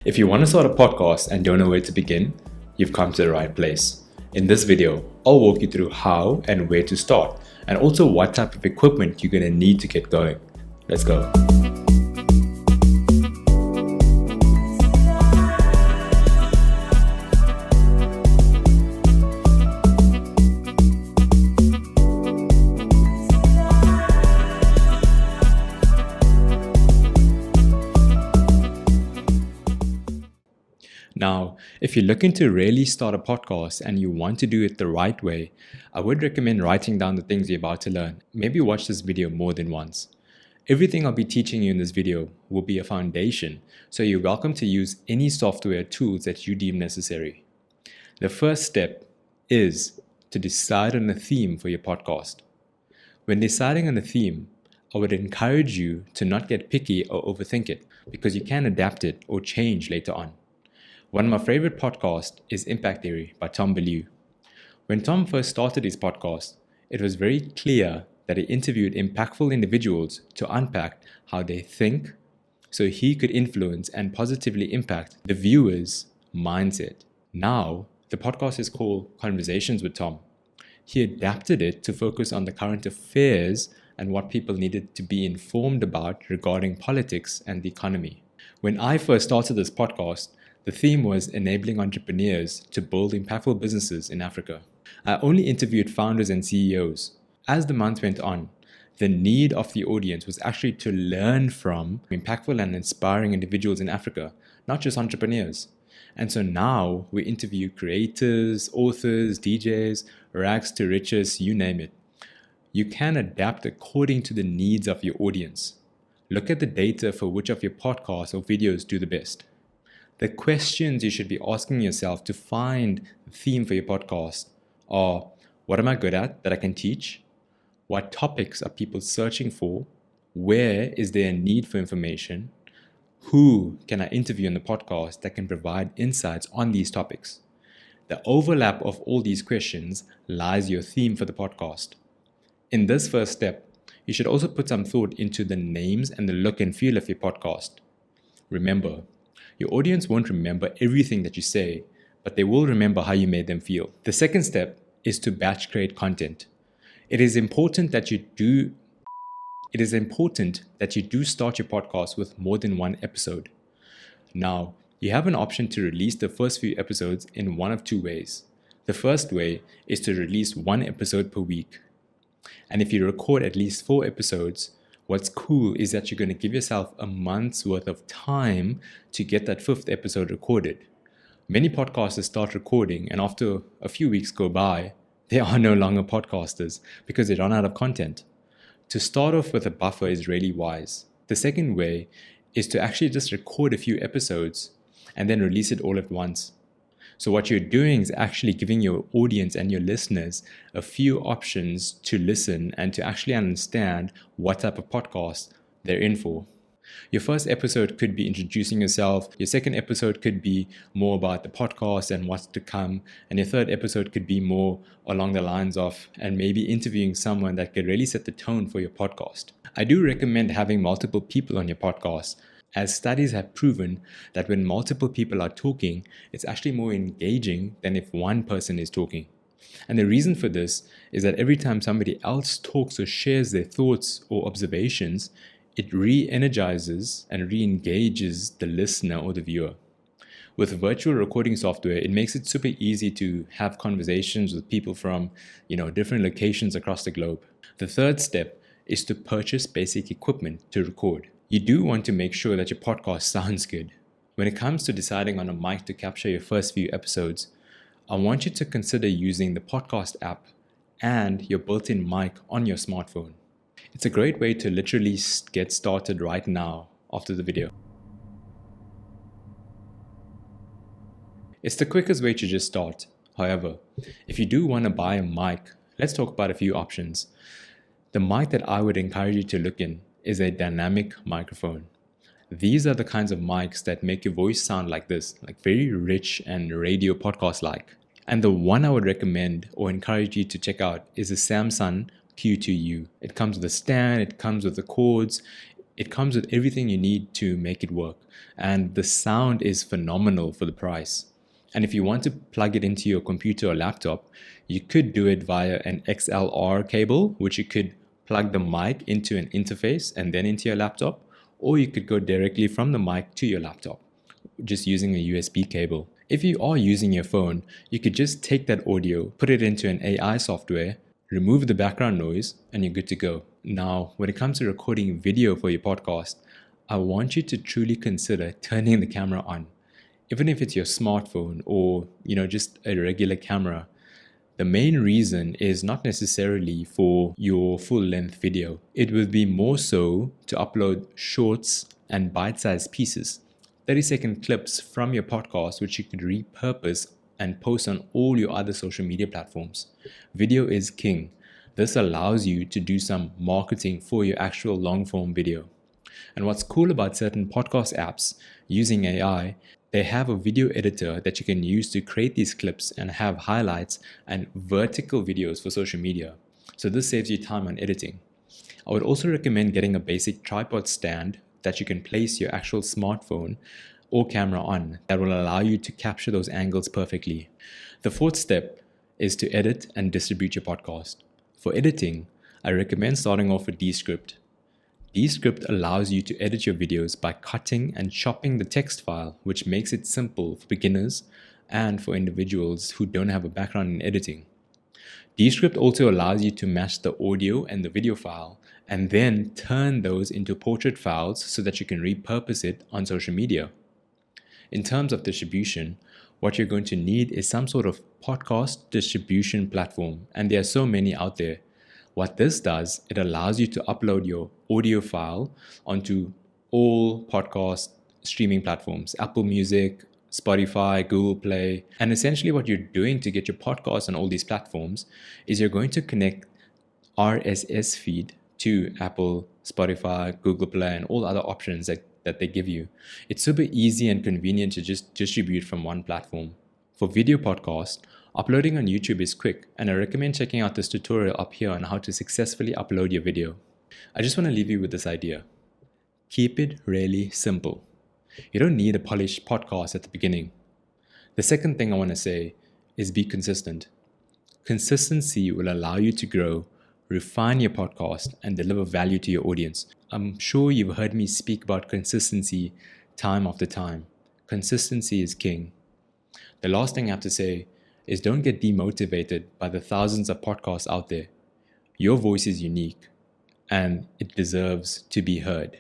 If you want to start a podcast and don't know where to begin, you've come to the right place. In this video, I'll walk you through how and where to start, and also what type of equipment you're going to need to get going. Let's go. Now, if you're looking to really start a podcast and you want to do it the right way, I would recommend writing down the things you're about to learn. Maybe watch this video more than once. Everything I'll be teaching you in this video will be a foundation, so you're welcome to use any software tools that you deem necessary. The first step is to decide on a theme for your podcast. When deciding on a theme, I would encourage you to not get picky or overthink it, because you can adapt it or change later on. One of my favorite podcasts is Impact Theory by Tom Bellew. When Tom first started his podcast, it was very clear that he interviewed impactful individuals to unpack how they think so he could influence and positively impact the viewer's mindset. Now, the podcast is called Conversations with Tom. He adapted it to focus on the current affairs and what people needed to be informed about regarding politics and the economy. When I first started this podcast, the theme was enabling entrepreneurs to build impactful businesses in Africa. I only interviewed founders and CEOs. As the month went on, the need of the audience was actually to learn from impactful and inspiring individuals in Africa, not just entrepreneurs. And so now we interview creators, authors, DJs, rags to riches, you name it. You can adapt according to the needs of your audience. Look at the data for which of your podcasts or videos do the best. The questions you should be asking yourself to find the theme for your podcast are: what am I good at that I can teach? What topics are people searching for? Where is there a need for information? Who can I interview on the podcast that can provide insights on these topics? The overlap of all these questions lies your theme for the podcast. In this first step, you should also put some thought into the names and the look and feel of your podcast. Remember, your audience won't remember everything that you say, but they will remember how you made them feel. The second step is to batch create content. It is important that you do start your podcast with more than one episode. Now, you have an option to release the first few episodes in one of two ways. The first way is to release one episode per week. And if you record at least 4 episodes, what's cool is that you're going to give yourself a month's worth of time to get that 5th episode recorded. Many podcasters start recording, and after a few weeks go by, they are no longer podcasters because they run out of content. To start off with a buffer is really wise. The second way is to actually just record a few episodes and then release it all at once. So what you're doing is actually giving your audience and your listeners a few options to listen and to actually understand what type of podcast they're in for. Your first episode could be introducing yourself. Your second episode could be more about the podcast and what's to come. And your third episode could be more along the lines of, and maybe interviewing someone that could really set the tone for your podcast. I do recommend having multiple people on your podcast, as studies have proven that when multiple people are talking, it's actually more engaging than if one person is talking. And the reason for this is that every time somebody else talks or shares their thoughts or observations, it re-energizes and re-engages the listener or the viewer. With virtual recording software, it makes it super easy to have conversations with people from, different locations across the globe. The third step is to purchase basic equipment to record. You do want to make sure that your podcast sounds good. When it comes to deciding on a mic to capture your first few episodes, I want you to consider using the podcast app and your built-in mic on your smartphone. It's a great way to literally get started right now after the video. It's the quickest way to just start. However, if you do want to buy a mic, let's talk about a few options. The mic that I would encourage you to look in is a dynamic microphone. These are the kinds of mics that make your voice sound like this, like very rich and radio podcast-like. And the one I would recommend or encourage you to check out is the Samsung Q2U. It comes with a stand, it comes with the cords, It comes with everything you need to make it work, and the sound is phenomenal for the price. And if you want to plug it into your computer or laptop, you could do it via an XLR cable, which you could plug the mic into an interface and then into your laptop, or you could go directly from the mic to your laptop, just using a USB cable. If you are using your phone, you could just take that audio, put it into an AI software, remove the background noise, and you're good to go. Now, when it comes to recording video for your podcast, I want you to truly consider turning the camera on. Even if it's your smartphone or, just a regular camera, the main reason is not necessarily for your full-length video. It will be more so to upload shorts and bite-sized pieces, 30-second clips from your podcast, which you could repurpose and post on all your other social media platforms. Video is king. This allows you to do some marketing for your actual long-form video. And what's cool about certain podcast apps using AI, they have a video editor that you can use to create these clips and have highlights and vertical videos for social media. So this saves you time on editing. I would also recommend getting a basic tripod stand that you can place your actual smartphone or camera on that will allow you to capture those angles perfectly. The fourth step is to edit and distribute your podcast. For editing, I recommend starting off with Descript. Descript allows you to edit your videos by cutting and chopping the text file, which makes it simple for beginners and for individuals who don't have a background in editing. Descript also allows you to match the audio and the video file and then turn those into portrait files so that you can repurpose it on social media. In terms of distribution, what you're going to need is some sort of podcast distribution platform, and there are so many out there. What this does, it allows you to upload your audio file onto all podcast streaming platforms, Apple Music, Spotify, Google Play. And essentially what you're doing to get your podcast on all these platforms is you're going to connect RSS feed to Apple, Spotify, Google Play, and all other options that they give you. It's super easy and convenient to just distribute from one platform. For video podcast, uploading on YouTube is quick, and I recommend checking out this tutorial up here on how to successfully upload your video. I just want to leave you with this idea. Keep it really simple. You don't need a polished podcast at the beginning. The second thing I want to say is be consistent. Consistency will allow you to grow, refine your podcast, and deliver value to your audience. I'm sure you've heard me speak about consistency time after time. Consistency is king. The last thing I have to say is don't get demotivated by the thousands of podcasts out there. Your voice is unique and it deserves to be heard.